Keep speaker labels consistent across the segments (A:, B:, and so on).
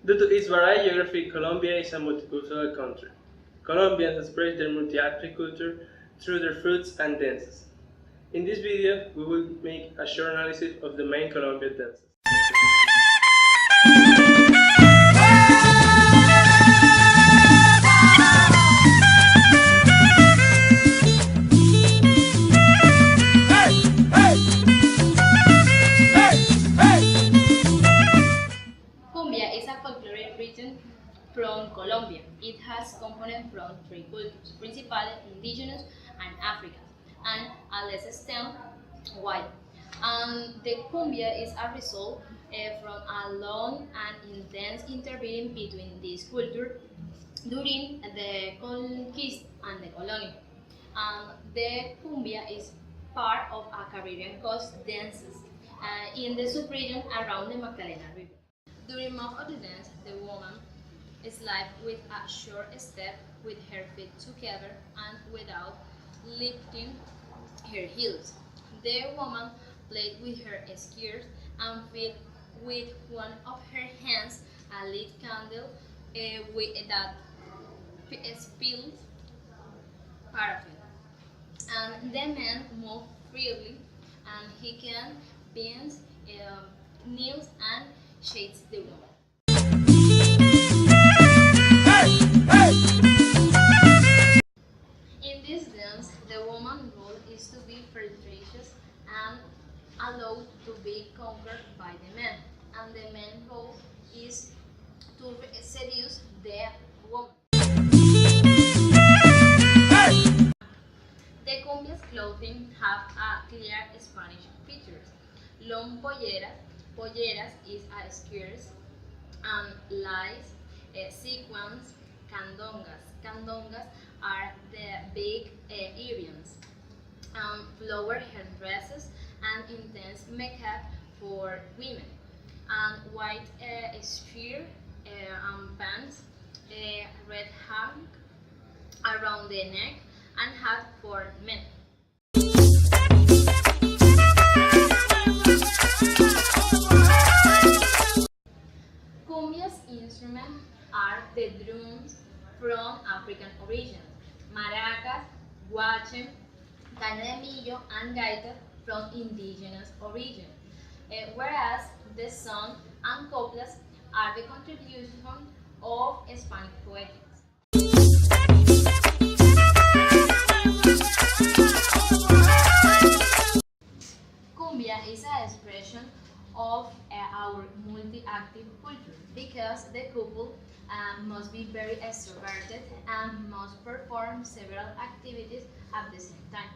A: Due to its varied geography, Colombia is a multicultural country. Colombians express their multi-ethnic culture through their foods and dances. In this video, we will make a short analysis of the main Colombian dances.
B: Cumbia is a folkloric rhythm from Colombia. It has components from three cultures, principally indigenous and African, and a less extent white. The cumbia is a result from a long and intense intervening between these cultures during the conquest and the colony. The cumbia is part of a Caribbean coast dances in the subregion around the Magdalena River. During most of the dance, the woman slides with a short step with her feet together and without lifting her heels. The woman plays with her skirts and feet with one of her hands a lit candle that spills paraffin. And the man moves freely and he can bend, kneels and shakes the woman. In this dance, the woman's role is to be flirtatious and allowed to be conquered by the man, and the man's role is to seduce the woman. The cumbia's clothing have a clear Spanish features. Long polleras is a skirts, and lies, sequins, candongas are the big earrings, flower headdresses, and intense makeup for women, and white skirt and pants, red hang around the neck, and hat for men. Cumbia's instruments are the drums from African origin, maracas, guache, caña and gaita from indigenous origin, whereas the song and coplas are the contribution of Spanish poetics. Cumbia is an expression of our multi-active culture because the couple must be very extroverted and must perform several activities at the same time.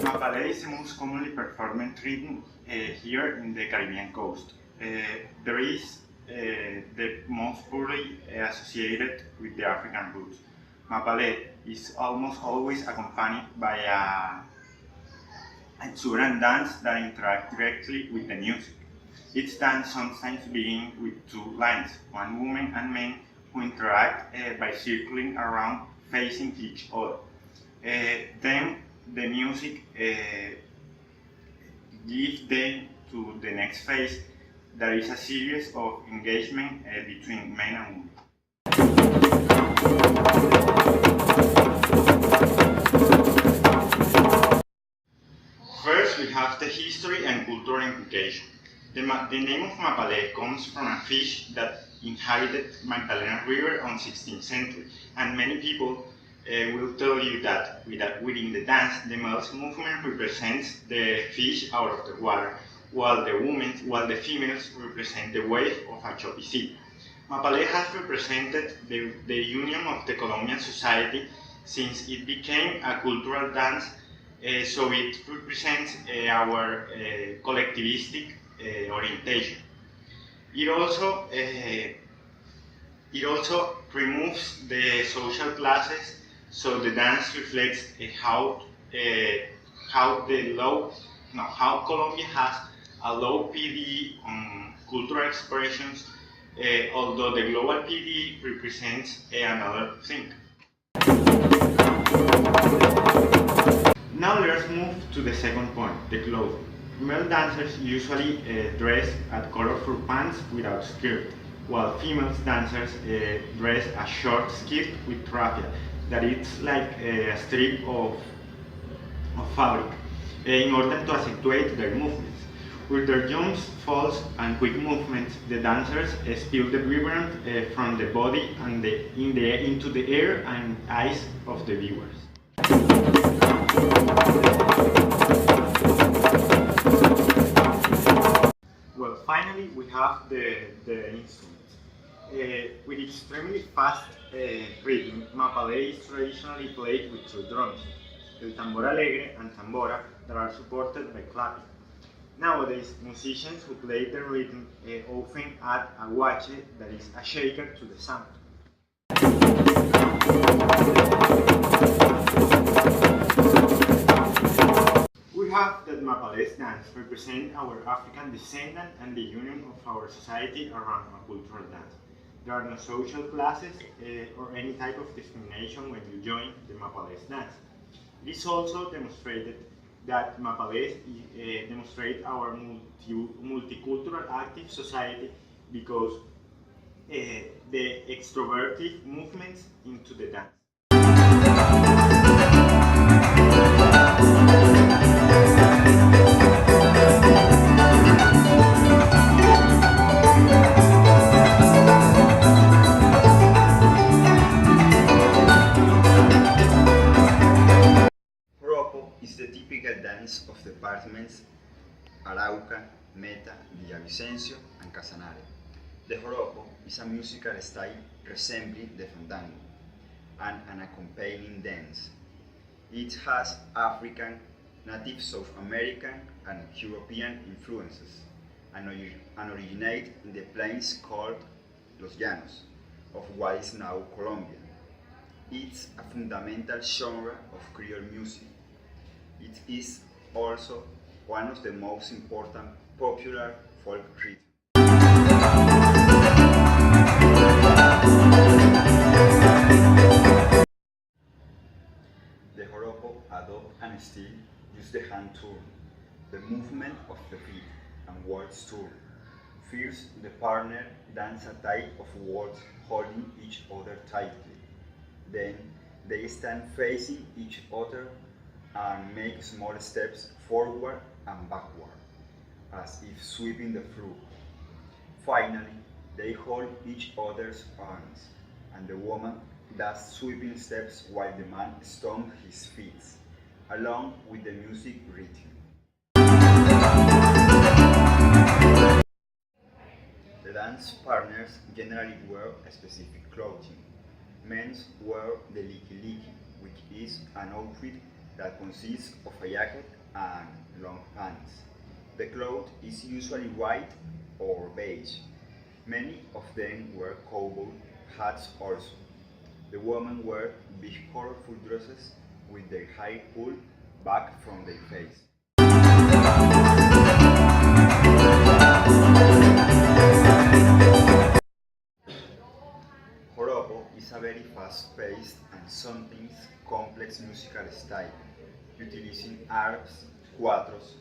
C: Mapalé is the most commonly performed rhythm here in the Caribbean coast. There is the most poorly associated with the African roots. Mapalé is almost always accompanied by a exuberant dance that interacts directly with the music. Each dance sometimes begins with two lines, one woman and man who interact by circling around facing each other. Then the music gives them to the next phase. There is a series of engagement between men and women. First, we have the history and cultural implication. The name of Mapalé comes from a fish that inhabited Magdalena River on 16th century, and many people will tell you that within the dance, the male's movement represents the fish out of the water, while the females represent the wave of a choppy sea. Mapalé has represented the union of the Colombian society since it became a cultural dance, so it represents our collectivistic orientation. It also removes the social classes, so the dance reflects how Colombia has a low PD on cultural expressions, although the global PD represents another thing. Now let's move to the second point, the clothing. Male dancers usually dress at colorful pants without skirt, while female dancers dress a short skirt with raffia, that it's like a strip of fabric, in order to accentuate their movements. With their jumps, falls, and quick movements, the dancers spill the vibrant from the body and into the air and eyes of the viewers. Well, finally, we have the instruments. With extremely fast rhythm, mapalé is traditionally played with two drums, el tambor alegre and tambora, that are supported by clapping. Nowadays, musicians who play the rhythm often add a guache, that is a shaker, to the sound. We have that mapalés dance represent our African descendant and the union of our society around a cultural dance. There are no social classes or any type of discrimination when you join the mapalés dance. It is also demonstrated that mapalés demonstrate our multicultural active society because the extroverted movements into the dance.
D: Is the typical dance of departments Arauca, Meta, Villavicencio, and Casanare. The joropo is a musical style resembling the fandango and an accompanying dance. It has African, native South American, and European influences and originates in the plains called Los Llanos of what is now Colombia. It's a fundamental genre of Creole music. It is also one of the most important popular folk rhythms. The joropo adopt an style use the hand turn, the movement of the feet, and words turn. First, the partner dance a type of words holding each other tightly. Then, they stand facing each other and make small steps forward and backward, as if sweeping the floor. Finally, they hold each other's arms, and the woman does sweeping steps while the man stomps his feet, along with the music rhythm. The dance partners generally wear a specific clothing. Men wear the liki-liki, which is an outfit that consists of a jacket and long pants. The cloth is usually white or beige. Many of them wear cowboy hats also. The women wear big colorful dresses with their hair pulled back from their face. Joropo is a very fast-paced and sometimes complex musical style, utilizing arps, cuatros.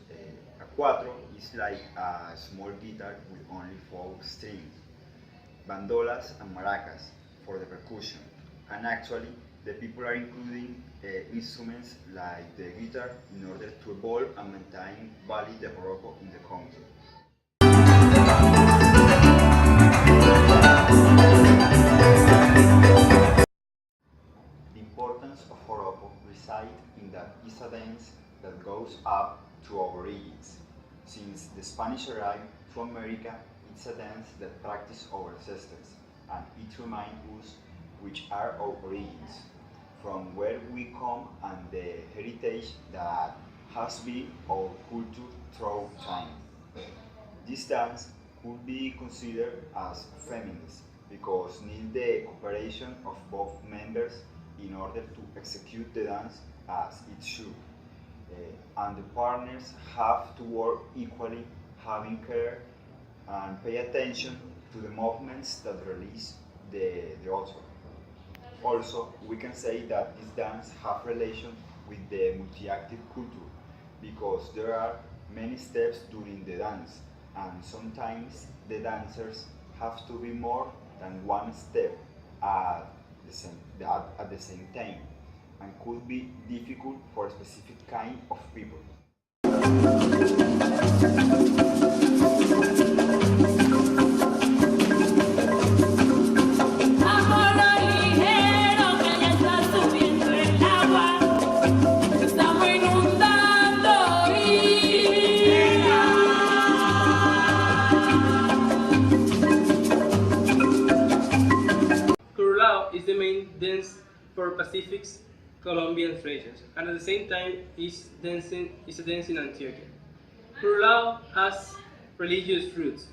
D: A cuatro is like a small guitar with only 4 strings, bandolas and maracas for the percussion, and actually the people are including instruments like the guitar in order to evolve and maintain valid the joropo in the country. The importance of joropo resides in that it's a dance that goes up to our origins. Since the Spanish arrived to America, it's a dance that practiced our ancestors, and it reminds us which are our origins, from where we come and the heritage that has been our culture through time. This dance could be considered as feminist because need the cooperation of both members in order to execute the dance as it should. And the partners have to work equally, having care and pay attention to the movements that release the author. Also, we can say that this dance have relation with the multi-active culture because there are many steps during the dance and sometimes the dancers have to be more than one step at at the same time and could be difficult for a specific kind of people.
A: Is the main dance for Pacific's Colombian regions, and at the same time is a dance in Antioquia. Curulao has religious roots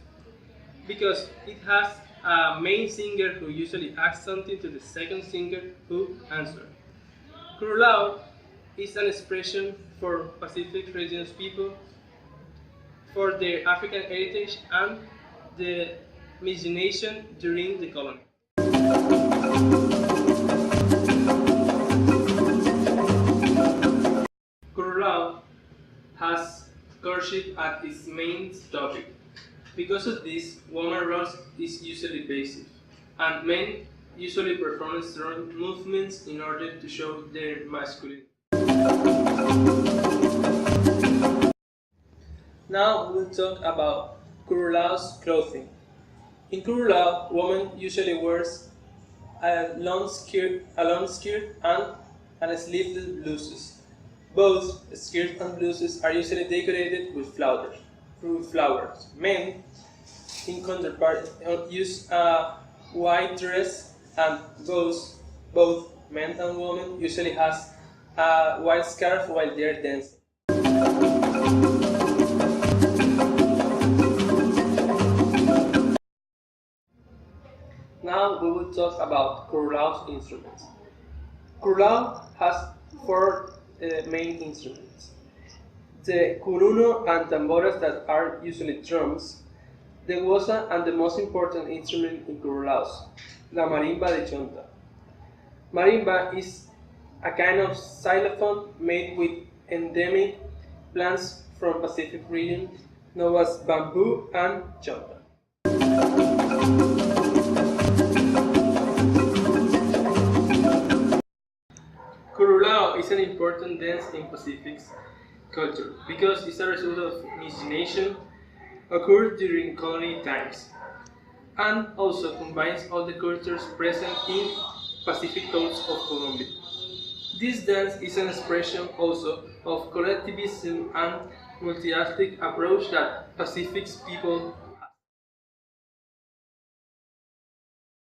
A: because it has a main singer who usually asks something to the second singer who answers. Curulao is an expression for Pacific regions people for their African heritage and the miscegenation during the colony. Curulao has courtship as its main topic. Because of this, woman role is usually passive, and men usually perform strong movements in order to show their masculinity. Now we'll talk about Curulao's clothing. In Curulao, woman usually wears a long skirt and sleeveless blouses. Both skirts and blouses are usually decorated with flowers. Men, in counterpart, use a white dress, and both men and women usually has a white scarf while they are dancing. Now we will talk about Curulao's instruments. Curulao has four main instruments: the curuno and tamboras that are usually drums, the guosa, and the most important instrument in Curulaos, la marimba de chonta. Marimba is a kind of xylophone made with endemic plants from Pacific region known as bamboo and chonta. Curulao is an important dance in Pacific culture because it's a result of miscegenation occurred during colony times and also combines all the cultures present in Pacific coast of Colombia. This dance is an expression also of collectivism and multi-ethnic approach that Pacific people